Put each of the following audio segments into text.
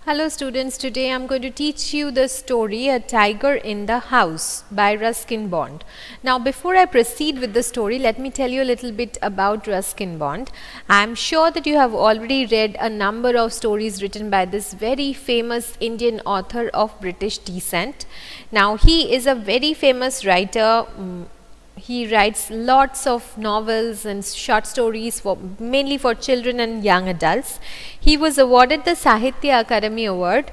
Hello students, today I'm going to teach you the story A Tiger in the House by Ruskin Bond. Now before I proceed with the story, let me tell you a little bit about Ruskin Bond. I'm sure that you have already read a number of stories written by this very famous Indian author of British descent. Now he is a very famous writer. He writes lots of novels and short stories mainly for children and young adults. He was awarded the Sahitya Akademi Award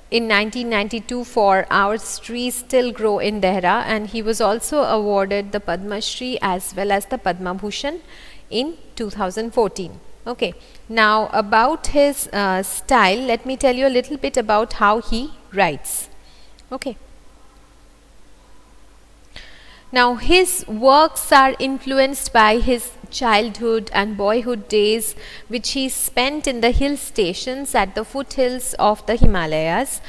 in 1992 for Our Trees Still Grow in Dehra, and he was also awarded the Padma Shri as well as the Padma Bhushan in 2014. Okay, now about his style, let me tell you a little bit about how he writes. Okay. Now his works are influenced by his childhood and boyhood days which he spent in the hill stations at the foothills of the Himalayas.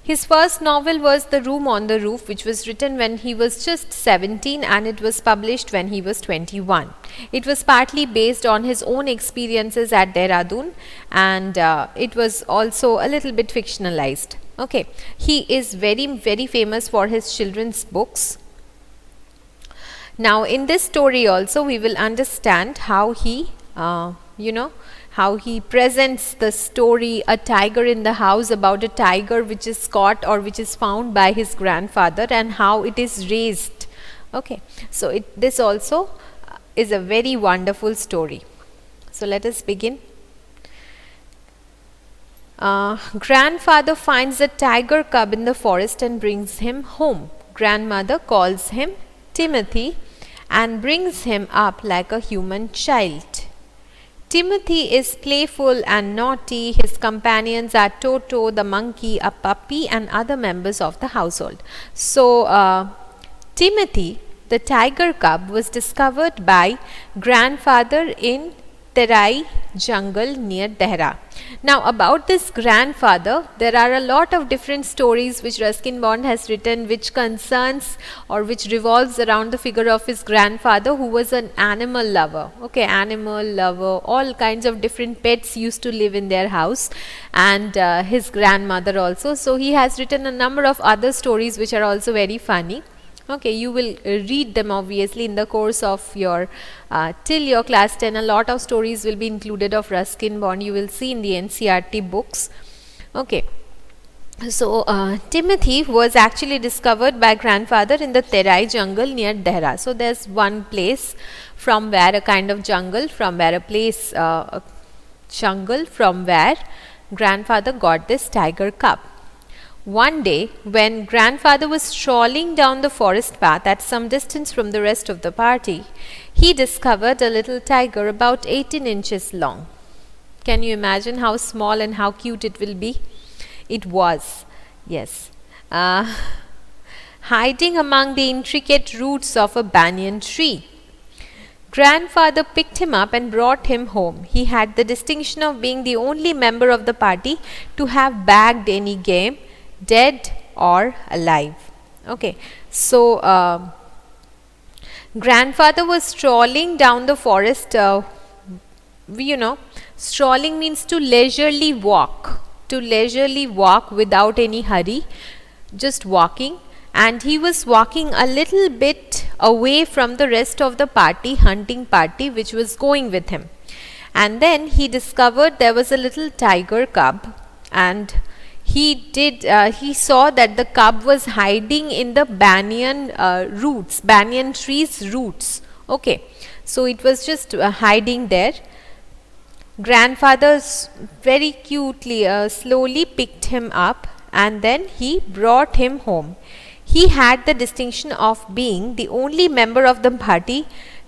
His first novel was The Room on the Roof, which was written when he was just 17 and it was published when he was 21. It was partly based on his own experiences at Dehradun, and it was also a little bit fictionalized. Okay, he is very famous for his children's books. Now in this story also we will understand how he how he presents the story A Tiger in the House, about a tiger which is caught or which is found by his grandfather and how it is raised. Okay, so this also is a very wonderful story. So let us begin. Grandfather finds a tiger cub in the forest and brings him home. Grandmother calls him Timothy and brings him up like a human child. Timothy is playful and naughty. His companions are Toto, the monkey, a puppy, and other members of the household. So, Timothy, the tiger cub, was discovered by grandfather in Terai jungle near Dehra. Now about this grandfather, there are a lot of different stories which Ruskin Bond has written which concerns or which revolves around the figure of his grandfather, who was an animal lover. Okay, animal lover, all kinds of different pets used to live in their house, and his grandmother also. So he has written a number of other stories which are also very funny. Okay, you will read them obviously in the course of your till your class 10. A lot of stories will be included of Ruskin Bond. You will see in the NCERT books. Okay, so Timothy was actually discovered by grandfather in the Terai jungle near Dehra. So there's one place from where a kind of jungle, from where a place jungle from where grandfather got this tiger cub. One day, when grandfather was strolling down the forest path at some distance from the rest of the party, he discovered a little tiger about 18 inches long. Can you imagine how small and how cute it will be? It was, yes, hiding among the intricate roots of a banyan tree. Grandfather picked him up and brought him home. He had the distinction of being the only member of the party to have bagged any game, dead or alive. Okay, so grandfather was strolling down the forest. Strolling means to leisurely walk without any hurry, just walking. And he was walking a little bit away from the rest of the party, hunting party, which was going with him. And then he discovered there was a little tiger cub, and he saw that the cub was hiding in the banyan tree's roots. Okay, so it was just hiding there. Grandfather very cutely, slowly picked him up and then he brought him home. He had the distinction of being the only member of the party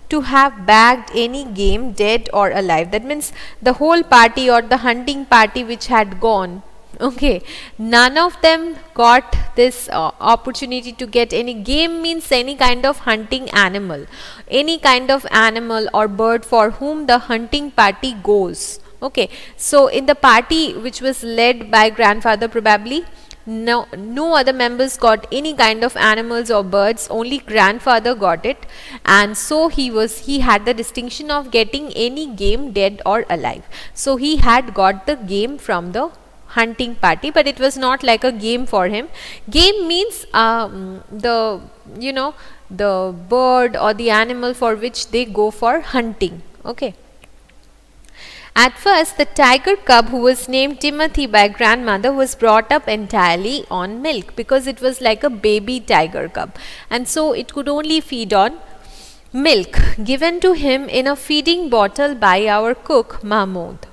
to have bagged any game, dead or alive. That means the whole party or the hunting party which had gone, okay, none of them got this opportunity to get any game. Means any kind of hunting animal, any kind of animal or bird for whom the hunting party goes. Okay, so in the party which was led by grandfather, probably no other members got any kind of animals or birds, only grandfather got it, and so he had the distinction of getting any game, dead or alive. So he had got the game from the hunting party, but it was not like a game for him. Game means the the bird or the animal for which they go for hunting. Okay. At first, the tiger cub, who was named Timothy by grandmother, was brought up entirely on milk, because it was like a baby tiger cub, and so it could only feed on milk given to him in a feeding bottle by our cook Mahmoud.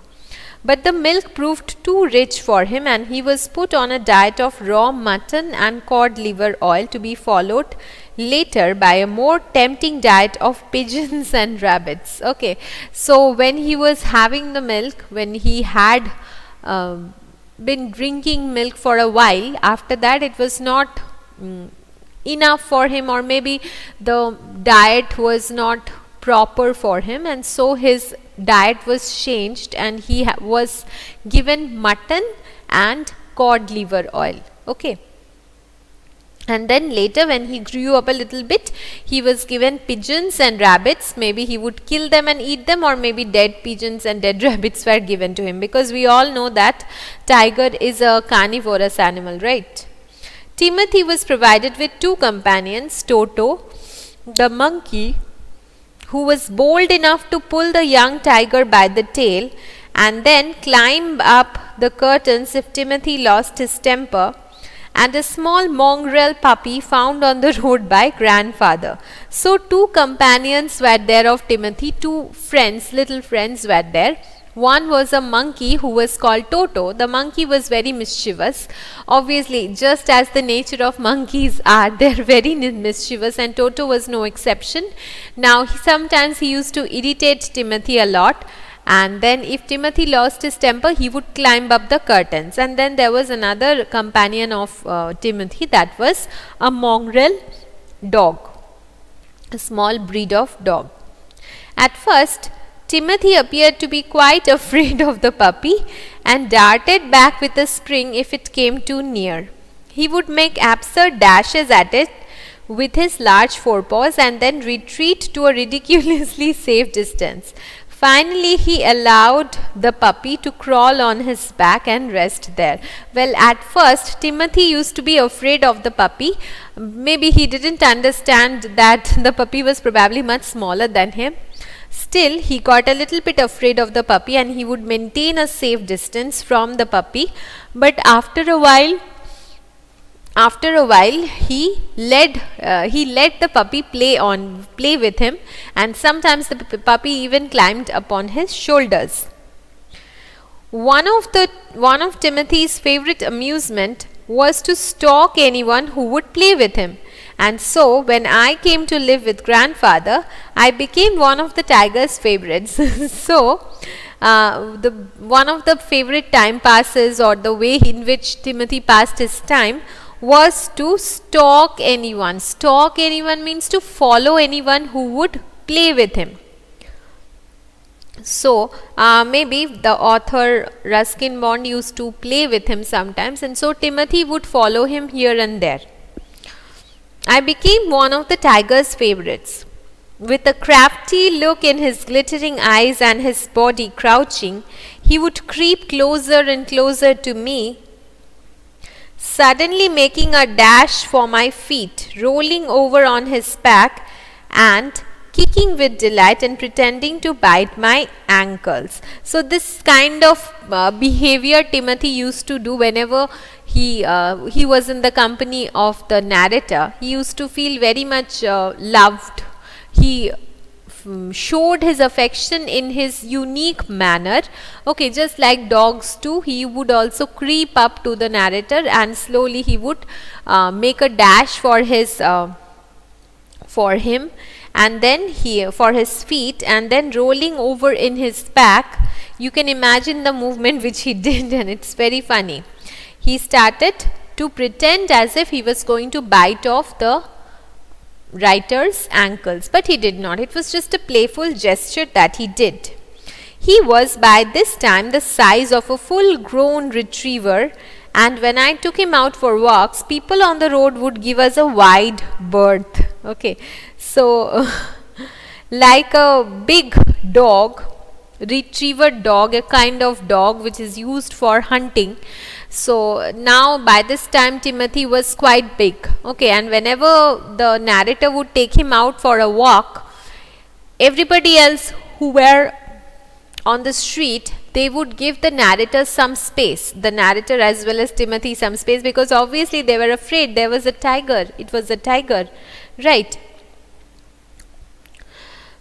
But the milk proved too rich for him, and he was put on a diet of raw mutton and cod liver oil, to be followed later by a more tempting diet of pigeons and rabbits. Okay, so when he was having the milk, when he had been drinking milk for a while, after that it was not enough for him, or maybe the diet was not proper for him, and so his diet was changed and he was given mutton and cod liver oil. Okay. And then later, when he grew up a little bit, he was given pigeons and rabbits. Maybe he would kill them and eat them, or maybe dead pigeons and dead rabbits were given to him, because we all know that tiger is a carnivorous animal, right? Timothy was provided with two companions, Toto, the monkey, who was bold enough to pull the young tiger by the tail and then climb up the curtains if Timothy lost his temper, and a small mongrel puppy found on the road by grandfather. So two companions were there of Timothy, two friends, little friends were there. One was a monkey who was called Toto. The monkey was very mischievous. Obviously, just as the nature of monkeys are, they are very mischievous, and Toto was no exception. Now, sometimes he used to irritate Timothy a lot, and then if Timothy lost his temper, he would climb up the curtains. And then there was another companion of Timothy, that was a mongrel dog, a small breed of dog. At first, Timothy appeared to be quite afraid of the puppy and darted back with a spring if it came too near. He would make absurd dashes at it with his large forepaws and then retreat to a ridiculously safe distance. Finally, he allowed the puppy to crawl on his back and rest there. Well, at first, Timothy used to be afraid of the puppy. Maybe he didn't understand that the puppy was probably much smaller than him. Still, he got a little bit afraid of the puppy, and he would maintain a safe distance from the puppy. But after a while, he let the puppy play with him, and sometimes the puppy even climbed upon his shoulders. One of Timothy's favorite amusement was to stalk anyone who would play with him. And so, when I came to live with grandfather, I became one of the tiger's favorites. So, one of the favorite time passes, or the way in which Timothy passed his time, was to stalk anyone. Stalk anyone means to follow anyone who would play with him. So, maybe the author Ruskin Bond used to play with him sometimes, and so Timothy would follow him here and there. I became one of the tiger's favorites. With a crafty look in his glittering eyes and his body crouching, he would creep closer and closer to me, suddenly making a dash for my feet, rolling over on his back and kicking with delight and pretending to bite my ankles. So this kind of behavior Timothy used to do whenever he was in the company of the narrator. He used to feel very much loved. He showed his affection in his unique manner. Okay, just like dogs do, he would also creep up to the narrator, and slowly he would make a dash for him, and then for his feet, and then rolling over in his back. You can imagine the movement which he did, and it's very funny. He started to pretend as if he was going to bite off the writer's ankles, but he did not. It was just a playful gesture that he did. He was by this time the size of a full-grown retriever, and when I took him out for walks, people on the road would give us a wide berth. Okay, so like a big dog, retriever dog, a kind of dog which is used for hunting. So now by this time Timothy was quite big, okay, and whenever the narrator would take him out for a walk, everybody else who were on the street, they would give the narrator some space, the narrator as well as Timothy some space, because obviously they were afraid. There was a tiger, it was a tiger, right?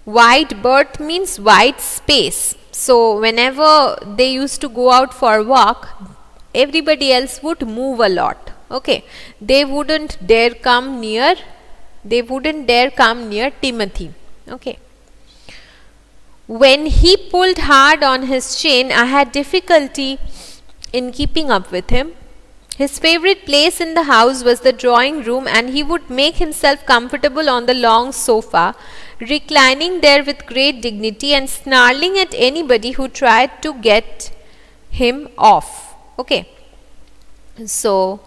Wide berth means wide space. So whenever they used to go out for a walk, everybody else would move a lot, okay. They wouldn't dare come near Timothy, okay. When he pulled hard on his chain, I had difficulty in keeping up with him. His favorite place in the house was the drawing room, and he would make himself comfortable on the long sofa, reclining there with great dignity and snarling at anybody who tried to get him off. Okay. So,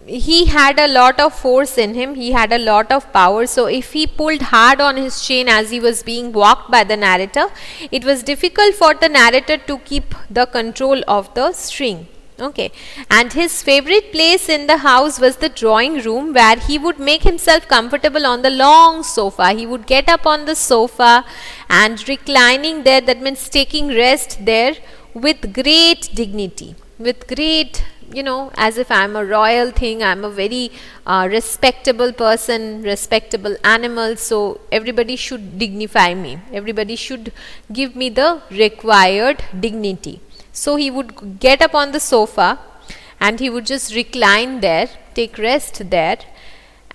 he had a lot of force in him, he had a lot of power. So if he pulled hard on his chain as he was being walked by the narrator, it was difficult for the narrator to keep the control of the string, okay. And his favorite place in the house was the drawing room, where he would make himself comfortable on the long sofa. He would get up on the sofa and reclining there, that means taking rest there with great dignity, with great, you know, as if I'm a royal thing, I'm a very respectable person, respectable animal, so everybody should dignify me, everybody should give me the required dignity. So he would get up on the sofa and he would just recline there, take rest there,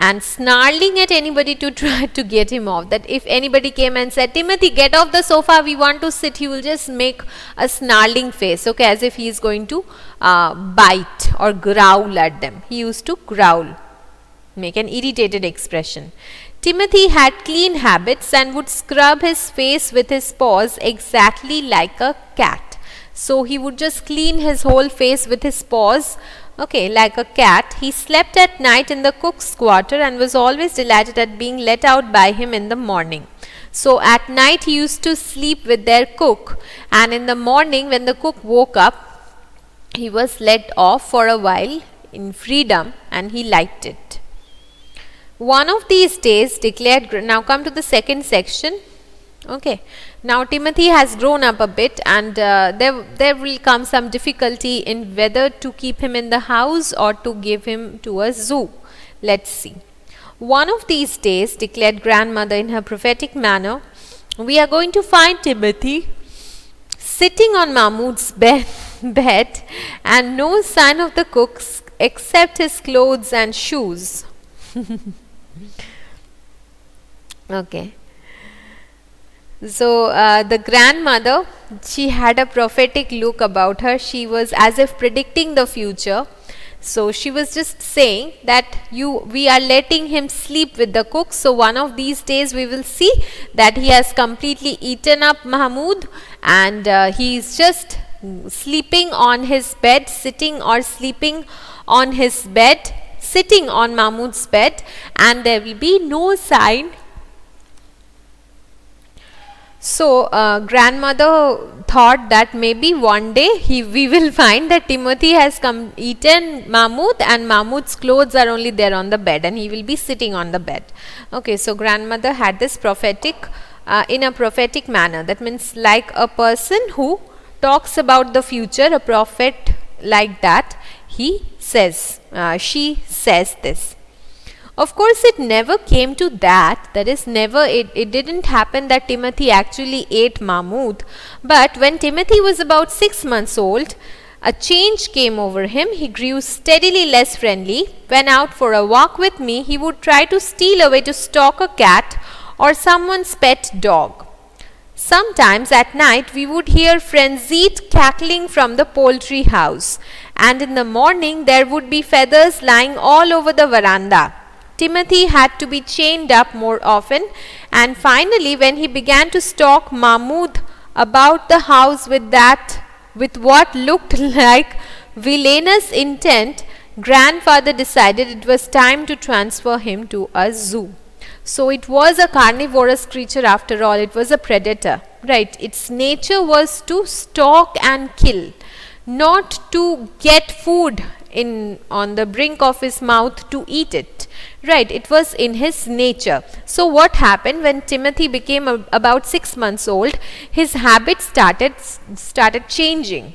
and snarling at anybody to try to get him off. That if anybody came and said, Timothy, get off the sofa, we want to sit, he will just make a snarling face, okay, as if he is going to bite or growl at them. He used to growl, make an irritated expression. Timothy had clean habits and would scrub his face with his paws exactly like a cat. So he would just clean his whole face with his paws, okay, like a cat. He slept at night in the cook's quarter and was always delighted at being let out by him in the morning. So at night he used to sleep with their cook, and in the morning when the cook woke up, he was let off for a while in freedom, and he liked it. One of these days declared, now come to the second section, okay. Now Timothy has grown up a bit, and there will come some difficulty in whether to keep him in the house or to give him to a zoo. Let's see. One of these days, declared grandmother in her prophetic manner, we are going to find Timothy sitting on Mahmud's bed and no sign of the cooks except his clothes and shoes. Okay. So the grandmother, she had a prophetic look about her. She was as if predicting the future. So she was just saying that we are letting him sleep with the cook. So one of these days we will see that he has completely eaten up Mahmud, and he is just sleeping on his bed, sitting or sleeping on his bed, sitting on Mahmud's bed, and there will be no sign. So grandmother thought that maybe one day we will find that Timothy has eaten Mahmud, and Mahmud's clothes are only there on the bed, and he will be sitting on the bed. Okay, so grandmother had this prophetic, in a prophetic manner. That means like a person who talks about the future, a prophet like that, he says, she says this. Of course, it never came to that. That is, it didn't happen that Timothy actually ate Mahmud. But when Timothy was about 6 months old, a change came over him. He grew steadily less friendly. When out for a walk with me, he would try to steal away to stalk a cat or someone's pet dog. Sometimes at night, we would hear frenzied cackling from the poultry house, and in the morning, there would be feathers lying all over the veranda. Timothy had to be chained up more often, and finally when he began to stalk Mahmud about the house with what looked like villainous intent, grandfather decided it was time to transfer him to a zoo. So it was a carnivorous creature after all. It was a predator, right? Its nature was to stalk and kill, not to get food in on the brink of his mouth to eat it, right? It was in his nature. So what happened when Timothy became about 6 months old? His habits started changing.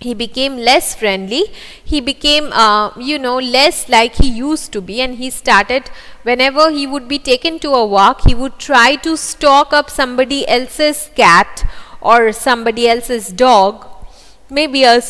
He became less friendly. He became less like he used to be, and he started, whenever he would be taken to a walk, he would try to stalk up somebody else's cat or somebody else's dog, maybe a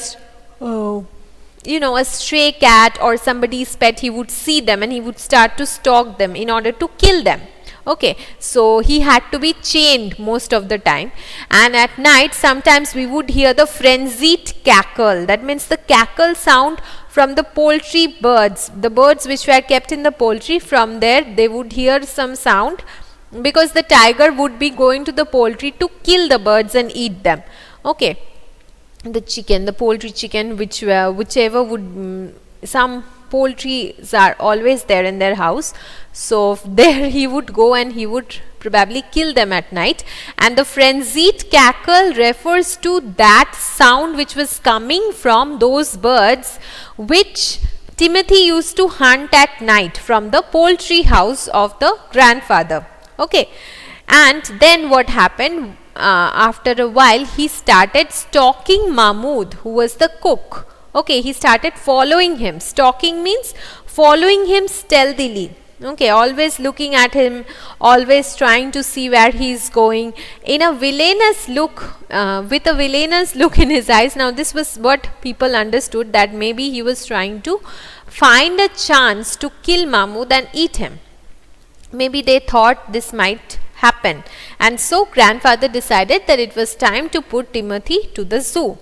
stray cat or somebody's pet. He would see them and he would start to stalk them in order to kill them. Okay, so he had to be chained most of the time, and at night sometimes we would hear the frenzied cackle. That means the cackle sound from the poultry birds, the birds which were kept in the poultry. From there they would hear some sound, because the tiger would be going to the poultry to kill the birds and eat them. Okay, the poultry chicken, whichever would, some poultries are always there in their house, so there he would go and he would probably kill them at night. And the frenzied cackle refers to that sound which was coming from those birds which Timothy used to hunt at night from the poultry house of the grandfather. Okay, and then what happened? After a while he started stalking Mahmud, who was the cook. Okay, he started following him. Stalking means following him stealthily. Okay, always looking at him, always trying to see where he is going, in a villainous look, with a villainous look in his eyes. Now this was what people understood, that maybe he was trying to find a chance to kill Mahmud and eat him. Maybe they thought this might happen, and so grandfather decided that it was time to put Timothy to the zoo.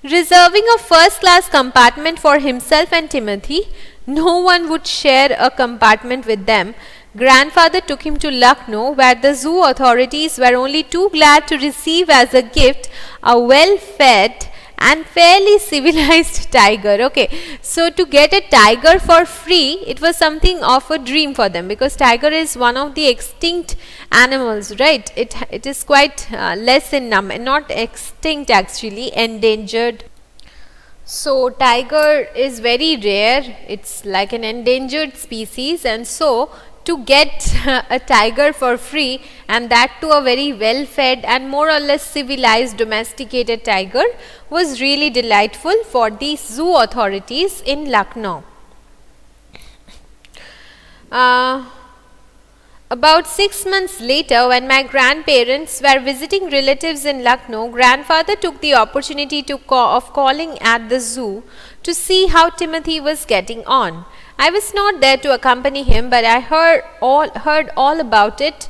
Reserving a first-class compartment for himself and Timothy, no one would share a compartment with them. Grandfather took him to Lucknow, where the zoo authorities were only too glad to receive as a gift a well-fed and fairly civilized tiger. Okay, so to get a tiger for free, it was something of a dream for them, because tiger is one of the extinct animals, right? It is quite less in number, not extinct actually, endangered. So tiger is very rare. It's like an endangered species, and so to get a tiger for free, and that to a very well fed and more or less civilized domesticated tiger, was really delightful for the zoo authorities in Lucknow. About 6 months later, when my grandparents were visiting relatives in Lucknow, grandfather took the opportunity of calling at the zoo to see how Timothy was getting on. I was not there to accompany him, but I heard all about it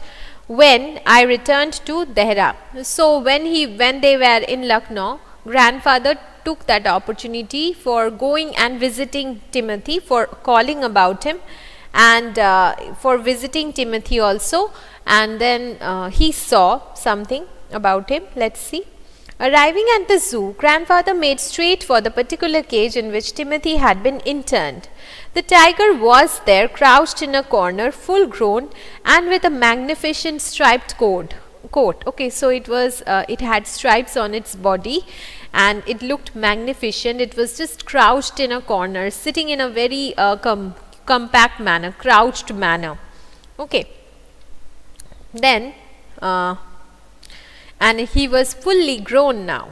when I returned to Dehra. So when they were in Lucknow, grandfather took that opportunity for going and visiting Timothy, for calling about him, and for visiting Timothy also, and then he saw something about him. Let's see. Arriving at the zoo, grandfather made straight for the particular cage in which Timothy had been interned. The tiger was there, crouched in a corner, full grown and with a magnificent striped coat. Okay, so it had stripes on its body and it looked magnificent. It was just crouched in a corner, sitting in a very compact manner, crouched manner. Okay, then and he was fully grown now.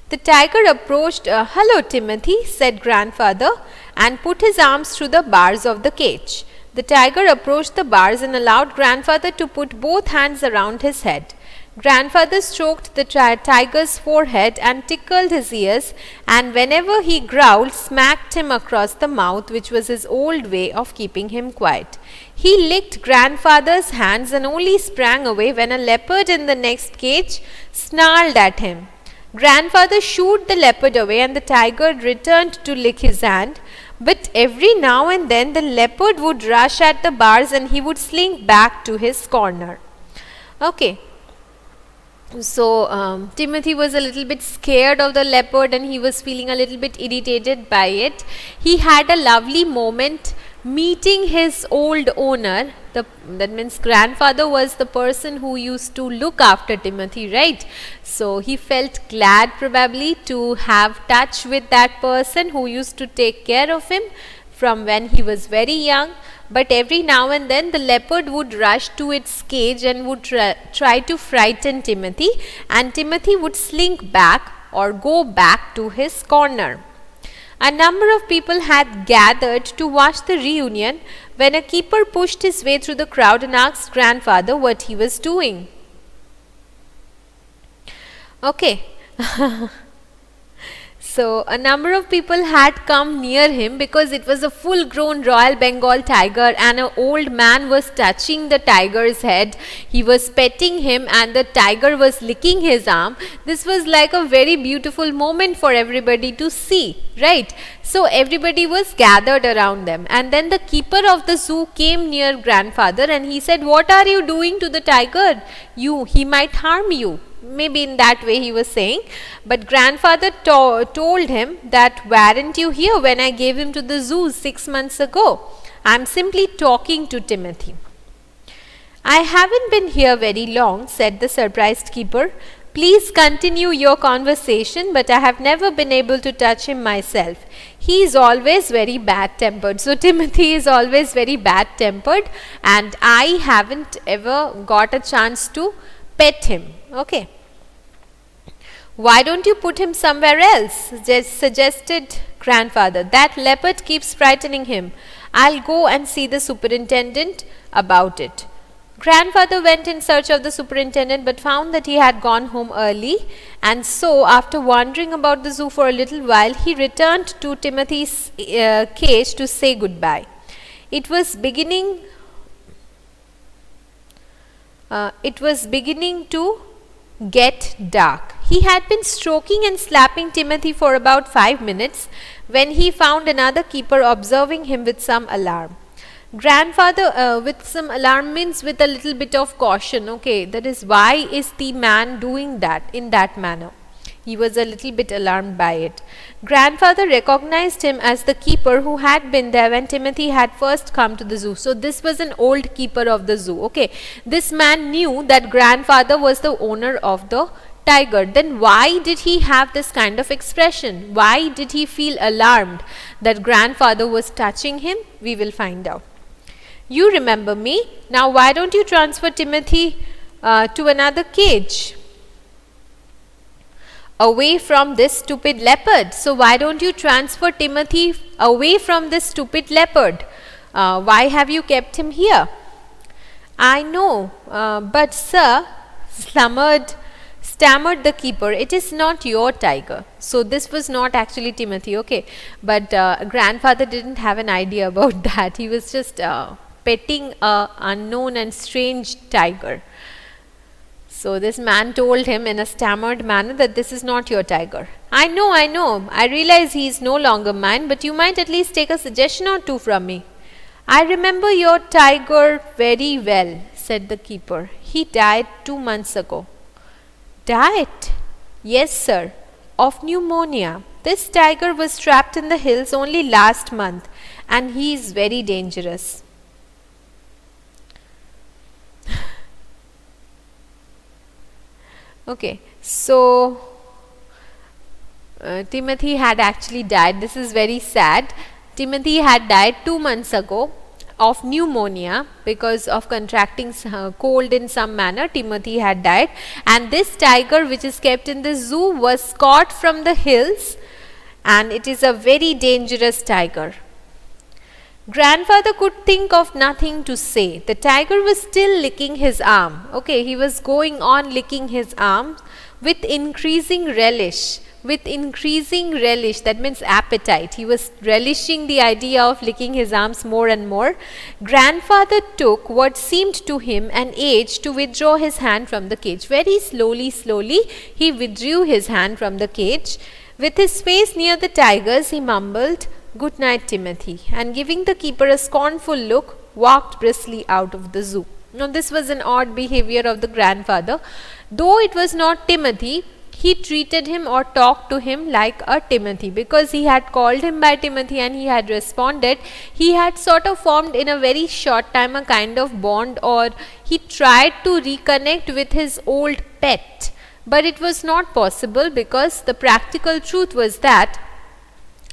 The tiger approached. Hello Timothy, said grandfather, and put his arms through the bars of the cage. The tiger approached the bars and allowed grandfather to put both hands around his head. Grandfather stroked the tiger's forehead and tickled his ears, and whenever he growled, smacked him across the mouth, which was his old way of keeping him quiet. He licked grandfather's hands and only sprang away when a leopard in the next cage snarled at him. Grandfather shooed the leopard away and the tiger returned to lick his hand, but every now and then the leopard would rush at the bars and he would slink back to his corner. Okay. So Timothy was a little bit scared of the leopard and he was feeling a little bit irritated by it. He had a lovely moment meeting his old owner, that means grandfather was the person who used to look after Timothy, right? So he felt glad probably to have touch with that person who used to take care of him from when he was very young. But every now and then the leopard would rush to its cage and would try to frighten Timothy, and Timothy would slink back or go back to his corner. A number of people had gathered to watch the reunion when a keeper pushed his way through the crowd and asked grandfather what he was doing. Okay. So a number of people had come near him because it was a full grown Royal Bengal tiger, and an old man was touching the tiger's head. He was petting him and the tiger was licking his arm. This was like a very beautiful moment for everybody to see, right? So everybody was gathered around them, and then the keeper of the zoo came near grandfather and he said, "What are you doing to the tiger? He might harm you." Maybe in that way he was saying, but grandfather told him that, "Weren't you here when I gave him to the zoo 6 months ago? I'm simply talking to Timothy." "I haven't been here very long," said the surprised keeper. "Please continue your conversation, but I have never been able to touch him myself. He is always very bad tempered." So Timothy is always very bad tempered, and I haven't ever got a chance to pet him. Okay. "Why don't you put him somewhere else?" suggested grandfather. "That leopard keeps frightening him. I'll go and see the superintendent about it." Grandfather went in search of the superintendent but found that he had gone home early, and so after wandering about the zoo for a little while, he returned to Timothy's cage to say goodbye. It was beginning to get dark. He had been stroking and slapping Timothy for about 5 minutes when he found another keeper observing him with some alarm. Grandfather, with some alarm means with a little bit of caution. Okay, that is, why is the man doing that in that manner? He was a little bit alarmed by it. Grandfather recognized him as the keeper who had been there when Timothy had first come to the zoo. So this was an old keeper of the zoo. Okay, this man knew that grandfather was the owner of the tiger. Then why did he have this kind of expression? Why did he feel alarmed that grandfather was touching him? We will find out. "You remember me. Now why don't you transfer Timothy to another cage away from this stupid leopard? So why don't you transfer Timothy away from this stupid leopard? Why have you kept him here?" "I know, but sir," stammered the keeper, "it is not your tiger." So this was not actually Timothy, okay, but grandfather didn't have an idea about that. He was just petting a unknown and strange tiger. So this man told him in a stammered manner that this is not your tiger. I know. I realize he is no longer mine, but you might at least take a suggestion or two from me." "I remember your tiger very well," said the keeper. "He died 2 months ago." "Died?" "Yes, sir, of pneumonia. This tiger was trapped in the hills only last month, and he is very dangerous." Okay, so Timothy had actually died. This is very sad. Timothy had died 2 months ago of pneumonia because of contracting cold in some manner. Timothy had died, and this tiger, which is kept in the zoo, was caught from the hills, and it is a very dangerous tiger. Grandfather could think of nothing to say. The tiger was still licking his arm. Okay, he was going on licking his arm with increasing relish. That means appetite. He was relishing the idea of licking his arms more and more. Grandfather took what seemed to him an age to withdraw his hand from the cage. Very slowly, he withdrew his hand from the cage. With his face near the tiger's, he mumbled, "Good night, Timothy," and giving the keeper a scornful look, walked briskly out of the zoo. Now this was an odd behavior of the grandfather. Though it was not Timothy, he treated him or talked to him like a Timothy, because he had called him by Timothy and he had responded. He had sort of formed in a very short time a kind of bond, or he tried to reconnect with his old pet, but it was not possible, because the practical truth was that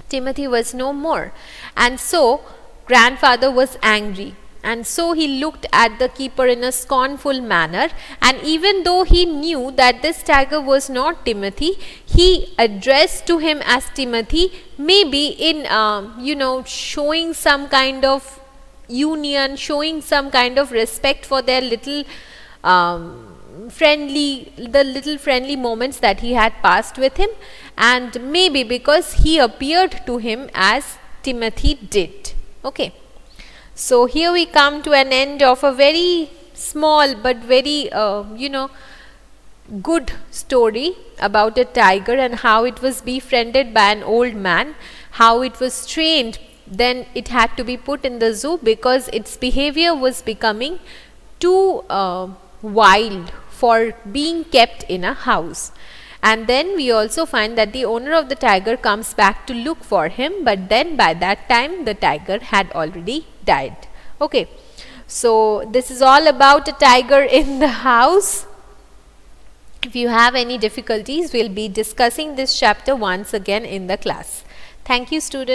Timothy was no more. And so grandfather was angry, and so he looked at the keeper in a scornful manner, and even though he knew that this tiger was not Timothy, he addressed to him as Timothy, maybe in showing some kind of union, showing some kind of respect for their little friendly moments that he had passed with him, and maybe because he appeared to him as Timothy did. Okay, so here we come to an end of a very small but very good story about a tiger and how it was befriended by an old man, how it was trained, then it had to be put in the zoo because its behavior was becoming too wild for being kept in a house. And then we also find that the owner of the tiger comes back to look for him, but then by that time the tiger had already died. Okay, so this is all about a tiger in the house. If you have any difficulties, we'll be discussing this chapter once again in the class. Thank you, students.